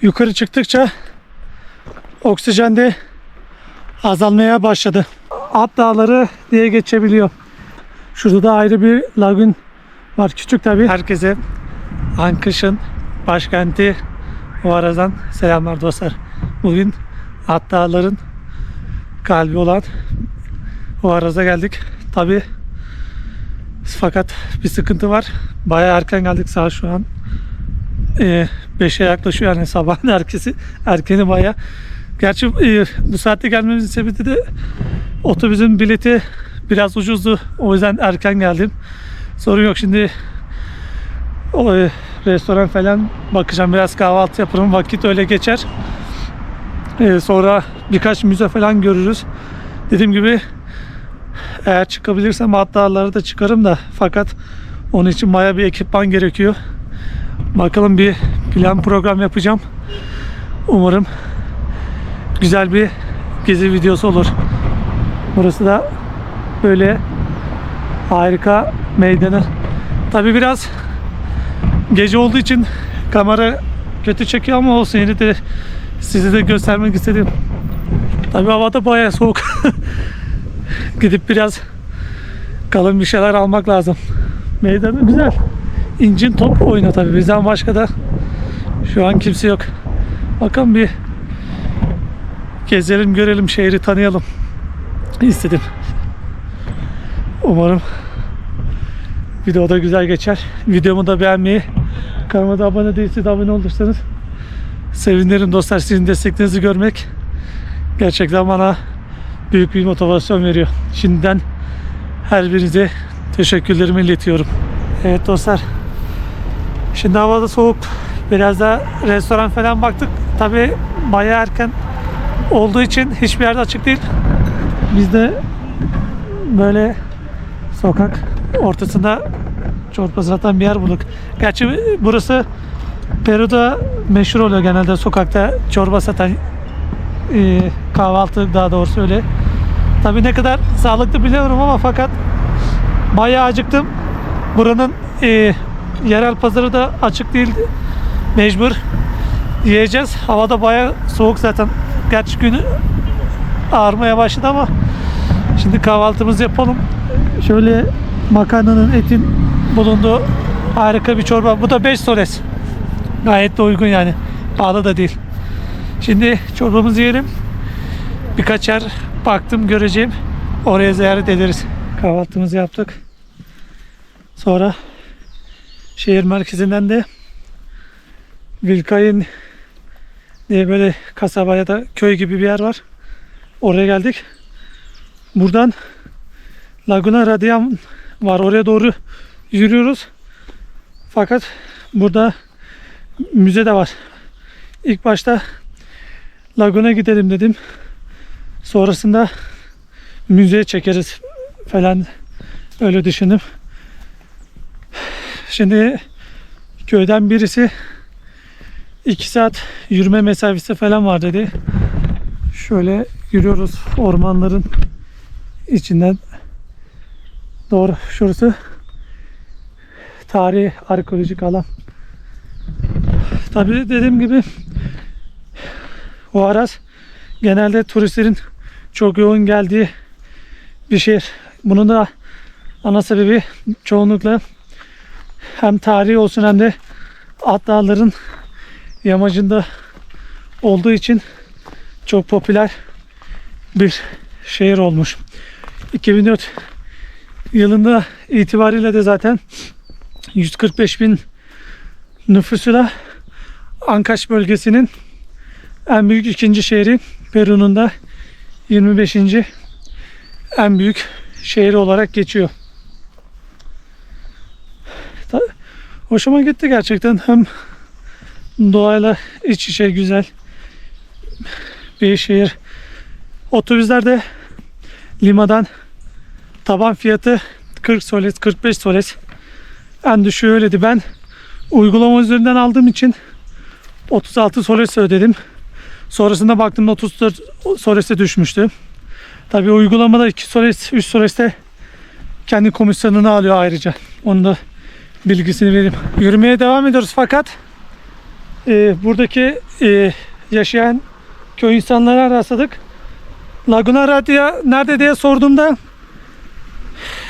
yukarı çıktıkça oksijen de azalmaya başladı. Alp dağları diye geçebiliyor. Şurada da ayrı bir lagün var. Küçük tabii. Herkese Ankış'ın başkenti Ovaraz'dan selamlar dostlar. Bugün Alp dağların kalbi olan Ovaraz'a geldik. Tabii fakat bir sıkıntı var. Bayağı erken geldik. Saat şu an 5'e yaklaşıyor, yani sabahın erkeni bayağı. Gerçi bu saatte gelmemizin sebebi de otobüsün bileti biraz ucuzdu. O yüzden erken geldim. Sorun yok. Şimdi restoran falan bakacağım. Biraz kahvaltı yaparım. Vakit öyle geçer. Sonra birkaç müze falan görürüz. Dediğim gibi eğer çıkabilirsem Alp dağları da çıkarım da, fakat onun için bayağı bir ekipman gerekiyor. Bakalım, bir plan program yapacağım. Umarım güzel bir gezi videosu olur. Burası da böyle harika meydanı. Tabi biraz gece olduğu için kamera kötü çekiyor ama olsun, yine de size de göstermek istedim. Tabi havada bayağı soğuk. Gidip biraz kalın bir şeyler almak lazım. Meydanı güzel. İncin top oyna tabi. Bizden başka da şu an kimse yok. Bakalım, bir gezelim, görelim, şehri tanıyalım istedim. Umarım video da güzel geçer. Videomu da beğenmeyi, kanalıma da abone değilseniz abone olursanız sevinirim dostlar. Sizin desteklerinizi görmek gerçekten bana büyük bir motivasyon veriyor. Şimdiden her birinize teşekkürlerimi iletiyorum. Evet dostlar, şimdi havada soğuk, biraz da restoran falan baktık. Tabi bayağı erken olduğu için hiçbir yerde açık değil. Biz de böyle sokak ortasında çorba satan bir yer bulduk. Gerçi burası Peru'da meşhur oluyor genelde, sokakta çorba satan, kahvaltı daha doğrusu öyle. Tabii ne kadar sağlıklı bilmiyorum ama fakat bayağı acıktım. Buranın yerel pazarı da açık değil. Mecbur yiyeceğiz. Havada bayağı soğuk zaten. Gerçi günü ağarmaya başladı ama şimdi kahvaltımızı yapalım. Şöyle makarnanın, etin bulunduğu harika bir çorba. Bu da 5 soles. Gayet de uygun yani. Pahalı da değil. Şimdi çorbamızı yiyelim. Birkaç yer baktım, göreceğim. Oraya ziyaret ederiz. Kahvaltımızı yaptık. Sonra şehir merkezinden de Vilcay'ın diye böyle kasaba ya da köy gibi bir yer var. Oraya geldik. Buradan Laguna Radiam var. Oraya doğru yürüyoruz. Fakat burada müze de var. İlk başta Laguna gidelim dedim. Sonrasında müzeye çekeriz falan, öyle düşündüm. Şimdi köyden birisi 2 saat yürüme mesafesi falan var dedi. Şöyle yürüyoruz ormanların içinden. Doğru, şurası tarihi arkeolojik alan. Tabii dediğim gibi Ovaraz genelde turistlerin çok yoğun geldiği bir şehir. Bunun da ana sebebi çoğunlukla hem tarihi olsun hem de Alp dağların yamacında olduğu için çok popüler bir şehir olmuş. 2004 yılında itibariyle de zaten 145.000 nüfusuyla Ancash bölgesinin en büyük ikinci şehri, Peru'nun da 25. en büyük şehri olarak geçiyor. Hoşuma gitti gerçekten. Hem doğayla iç içe güzel bir şehir. Otobüslerde Lima'dan taban fiyatı 40 soles, 45 soles. En düşüğü öyleydi. Ben uygulama üzerinden aldığım için 36 soles ödedim. Sonrasında baktım 34 solese düşmüştü. Tabii uygulamada 2 soles, 3 soles de kendi komisyonunu alıyor ayrıca. Onu da bilgisini vereyim. Yürümeye devam ediyoruz fakat buradaki yaşayan köy insanlara rastladık. Laguna Radia nerede diye sorduğumda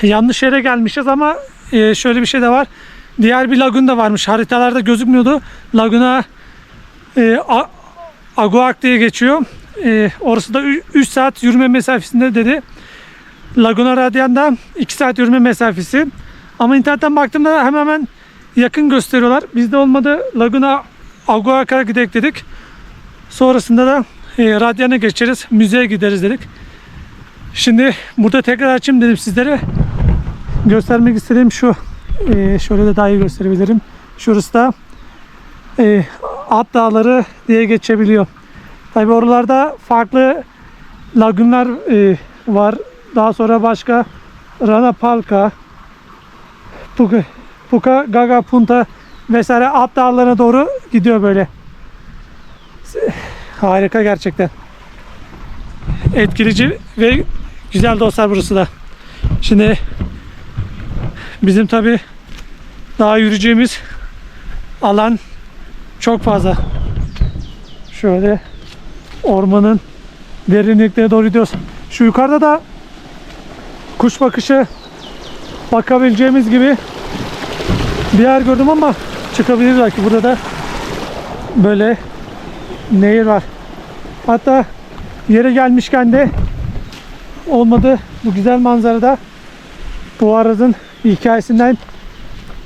yanlış yere gelmişiz ama şöyle bir şey de var. Diğer bir lagun da varmış. Haritalarda gözükmüyordu. Laguna Aguac diye geçiyor. Orası da 3 saat yürüme mesafesinde dedi. Laguna Radia'dan 2 saat yürüme mesafesi. Ama internetten baktığımda hemen yakın gösteriyorlar. Bizde olmadı. Laguna Aguac'a gidelim dedik. Sonrasında da Radia'na geçeriz. Müzeye gideriz dedik. Şimdi burada tekrar açayım dedim sizlere. Göstermek istediğim şu. Şöyle de daha iyi gösterebilirim. Şurası da At Dağları diye geçebiliyor. Tabi oralarda farklı lagunlar var. Daha sonra başka Rana Palca, Puka Gaga Punta vesaire At Dağları'na doğru gidiyor böyle. Harika gerçekten. Etkileyici ve güzel dostlar burası da. Şimdi bizim tabi daha yürüyeceğimiz alan çok fazla. Şöyle ormanın derinliklerine doğru gidiyoruz. Şu yukarıda da kuş bakışı bakabileceğimiz gibi bir yer gördüm ama çıkabiliriz belki. Burada da böyle nehir var. Hatta yere gelmişken de olmadı bu güzel manzarada bu aracın hikayesinden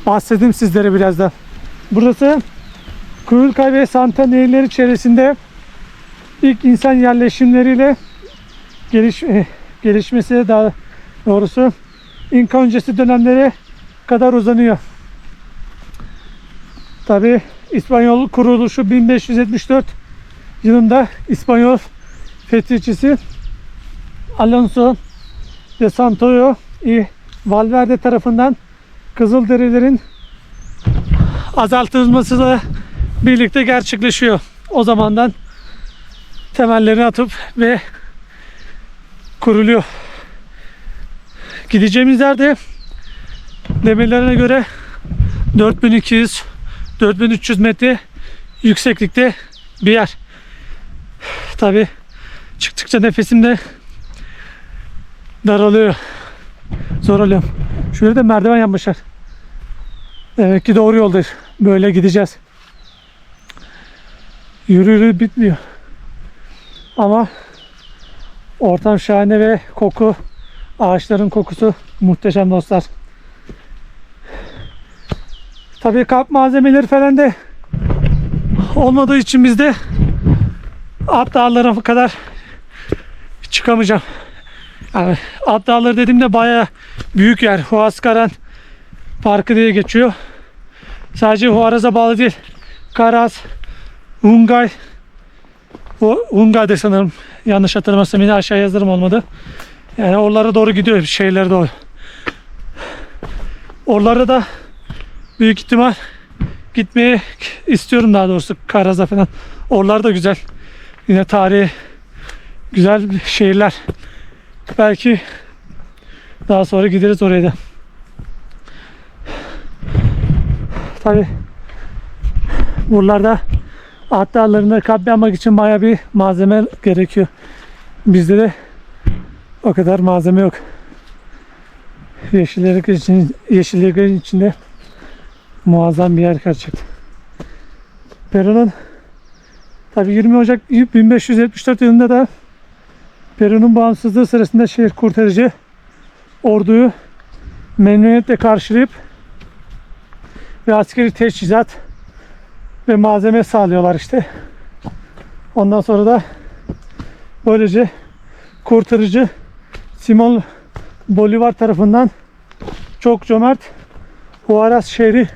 bahsedeyim sizlere biraz da. Burası Kuyulkay ve Santa nehirleri çevresinde ilk insan yerleşimleriyle gelişmesi, daha doğrusu İnka öncesi dönemlere kadar uzanıyor. Tabi İspanyol kuruluşu 1574 yılında İspanyol fetihçisi Alonso de Santoyo y Valverde tarafından Kızılderililerin azaltılmasıyla birlikte gerçekleşiyor. O zamandan temellerini atıp ve kuruluyor. Gideceğimiz yerde demirlerine göre 4200-4300 metre yükseklikte bir yer. Tabi çıktıkça nefesim de daralıyor. Zor oluyor. Şöyle de merdiven yapmışlar. Demek ki doğru yoldayız. Böyle gideceğiz. Yürü bitmiyor. Ama ortam şahane ve koku, ağaçların kokusu muhteşem dostlar. Tabii kamp malzemeleri falan da olmadığı için biz de At Dağları'na kadar çıkamayacağım. Yani At Dağları dediğimde bayağı büyük yer. Huascaran Parkı diye geçiyor. Sadece Huaraz'a bağlı değil. Karaz, Hungay, Hungay'da sanırım. Yanlış hatırlamazsam yine aşağı yazarım olmadı. Yani oralara doğru gidiyor, şehirlere doğru. Oralara da büyük ihtimal gitmeye istiyorum, daha doğrusu Karaz'a falan. Oralar da güzel. Yine tarihi güzel şehirler. Belki daha sonra gideriz oraya da. Tabi buralarda At Dağları'nda kamp yapmak için bayağı bir malzeme gerekiyor. Bizde de o kadar malzeme yok. Yeşilliklerin içinde muazzam bir yer gerçekten. Peru'nun tabi 20 Ocak 1574 yılında da Peru'nun bağımsızlığı sırasında şehir kurtarıcı orduyu memnuniyetle karşılayıp ve askeri teçhizat ve malzeme sağlıyorlar işte. Ondan sonra da böylece kurtarıcı Simon Bolivar tarafından çok cömert Huaraz şehri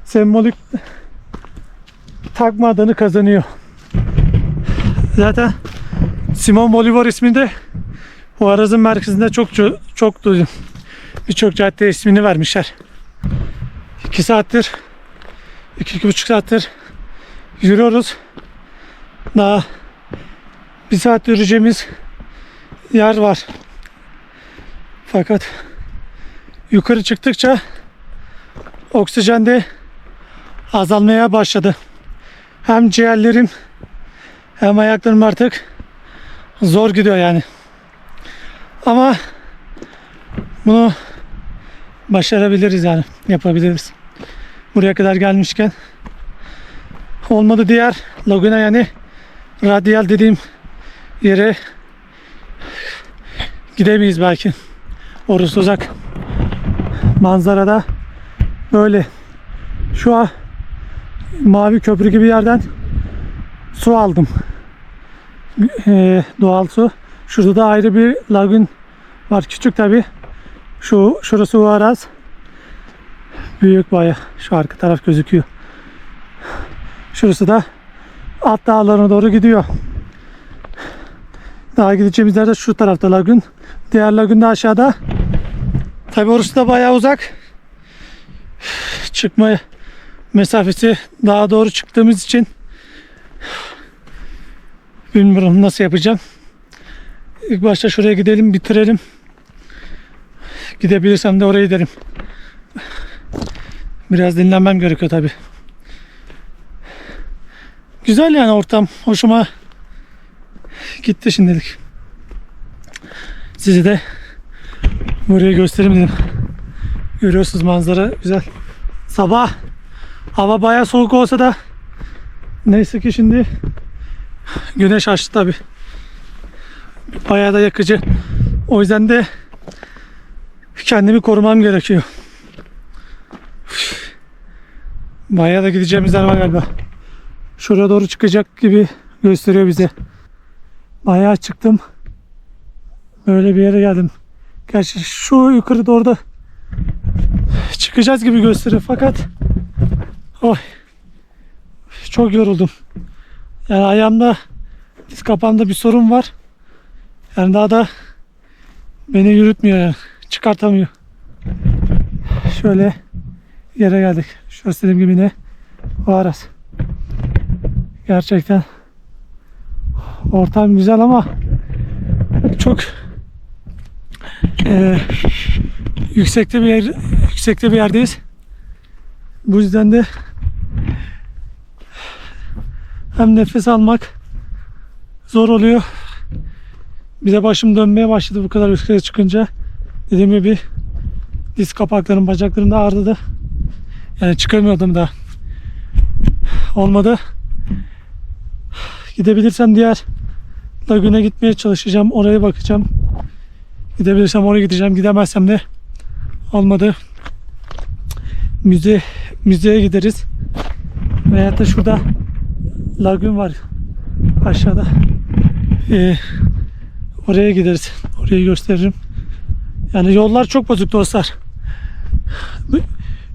sembolik takma adını kazanıyor. Zaten Simon Bolivar isminde Huaraz'ın merkezinde çok duydum. Birçok cadde ismini vermişler. 2,5 saattir yürüyoruz. Daha 1 saat yürüyeceğimiz yer var. Fakat yukarı çıktıkça oksijende azalmaya başladı. Hem ciğerlerim hem ayaklarım artık zor gidiyor yani. Ama bunu başarabiliriz yani. Yapabiliriz. Buraya kadar gelmişken olmadı diğer Laguna yani Radial dediğim yere gidemeyiz belki. Orası uzak. Manzarada böyle. Şu an mavi köprü gibi yerden su aldım. Doğal su. Şurada da ayrı bir lagün var. Küçük tabi. Şurası Huaraz. Büyük baya. Şu arka taraf gözüküyor. Şurası da alt dağlarına doğru gidiyor. Daha gideceğimiz yerde şu tarafta lagün. Diğer lagün de aşağıda. Tabi orası da bayağı uzak. Çıkma mesafesi daha doğru çıktığımız için bilmiyorum nasıl yapacağım. İlk başta şuraya gidelim, bitirelim. Gidebilirsem de oraya giderim. Biraz dinlenmem gerekiyor tabi. Güzel yani ortam. Hoşuma gitti şimdilik. Sizi de buraya göstereyim dedim. Görüyorsunuz manzara güzel. Sabah hava bayağı soğuk olsa da neyse ki şimdi güneş açtı tabi. Bayağı da yakıcı. O yüzden de kendimi korumam gerekiyor. Bayağı da gideceğimiz yer var galiba. Şuraya doğru çıkacak gibi gösteriyor bize. Bayağı çıktım. Böyle bir yere geldim. Gerçi şu yukarı doğru da çıkacağız gibi gösteriyor fakat çok yoruldum. Yani ayağımda, diz kapağımda bir sorun var. Yani daha da beni yürütmüyor yani. Çıkartamıyor. Şöyle yere geldik. Şurası dediğim gibi ne? Huaraz. Gerçekten ortam güzel ama çok yüksekte bir yerdeyiz. Bu yüzden de hem nefes almak zor oluyor. Bir de başım dönmeye başladı bu kadar yükseğe çıkınca. Dediğim gibi diz kapaklarım, bacaklarım da ağrıdı. Yani çıkamıyordum da. Olmadı. Gidebilirsem diğer lagüne gitmeye çalışacağım. Oraya bakacağım. Gidebilirsem oraya gideceğim. Gidemezsem de olmadı. Müzeye gideriz. Veyahut da şurada lagün var. Aşağıda. Oraya gideriz. Orayı gösteririm. Yani yollar çok bozuk dostlar.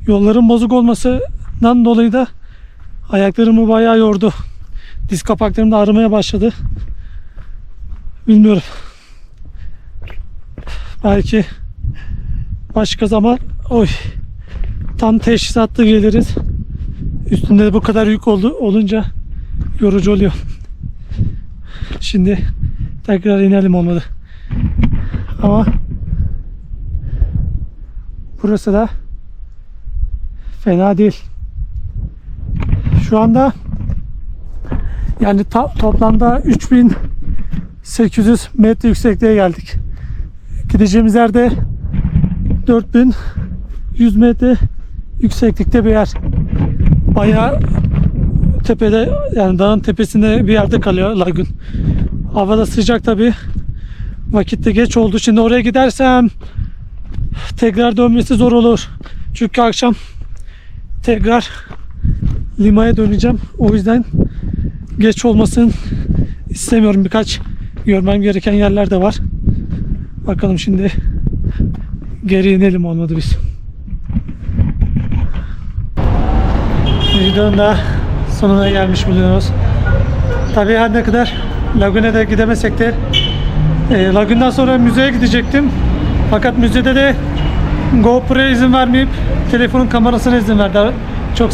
Yolların bozuk olmasından dolayı da ayaklarımı bayağı yordu. Diz kapaklarım da ağrımaya başladı. Bilmiyorum. Belki başka zaman tam teşhisatlı geliriz. Üstünde de bu kadar yük olunca yorucu oluyor. Şimdi tekrar inelim olmadı. Ama burası da fena değil. Şu anda yani toplamda 3800 metre yüksekliğe geldik. Gideceğimiz yerde 4100 metre yükseklikte bir yer. Bayağı tepede, yani dağın tepesinde bir yerde kalıyor lagün. Hava da sıcak tabi. Vakit de geç oldu. Şimdi oraya gidersem tekrar dönmesi zor olur. Çünkü akşam tekrar Lima'ya döneceğim. O yüzden geç olmasın istemiyorum. Birkaç görmem gereken yerler de var. Bakalım şimdi geri inelim olmadı biz. Videonun da sonuna gelmiş bulunuyoruz. Tabii her ne kadar Lagüne de gidemesek de Lagünden sonra müzeye gidecektim. Fakat müzede de GoPro'ya izin vermeyip telefonun kamerasına izin verdi. Çok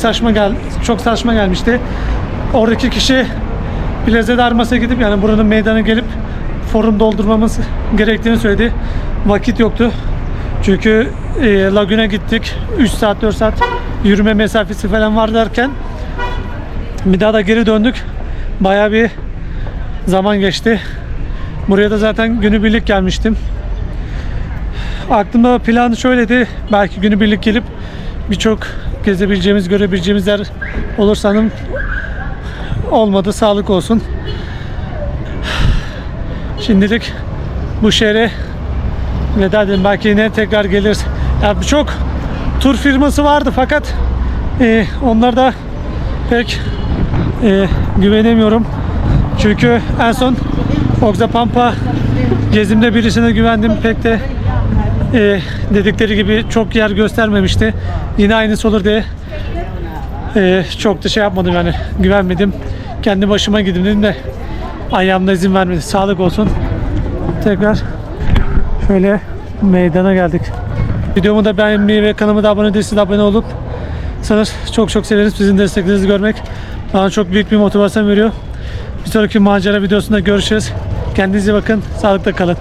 saçma gelmişti. Oradaki kişi Plaza de Armas'a gidip, yani buranın meydana gelip forum doldurmamız gerektiğini söyledi. Vakit yoktu. Çünkü Lagüne gittik. 3 saat 4 saat yürüme mesafesi falan var derken bir daha da geri döndük. Bayağı bir zaman geçti. Buraya da zaten günübirlik gelmiştim. Aklımda plan şöyleydi. Belki günübirlik gelip birçok gezebileceğimiz, görebileceğimiz yer olur sanırım. Olmadı. Sağlık olsun. Şimdilik bu şehre veda edelim. Belki yine tekrar geliriz. Yani birçok tur firması vardı fakat onlar da pek güvenemiyorum. Çünkü en son Oxapampa gezimde birisine güvendim. Pek de dedikleri gibi çok yer göstermemişti. Yine aynısı olur diye çok da şey yapmadım, yani güvenmedim. Kendi başıma gideyim dedim de ayağımda izin vermedi. Sağlık olsun. Tekrar şöyle meydana geldik. Videomu da beğenmeyi ve kanalıma da abone değilseniz abone olup sanırım çok severiz. Sizin desteklerinizi görmek bana çok büyük bir motivasyon veriyor. Bir sonraki macera videosunda görüşürüz. Kendinize iyi bakın. Sağlıkla kalın.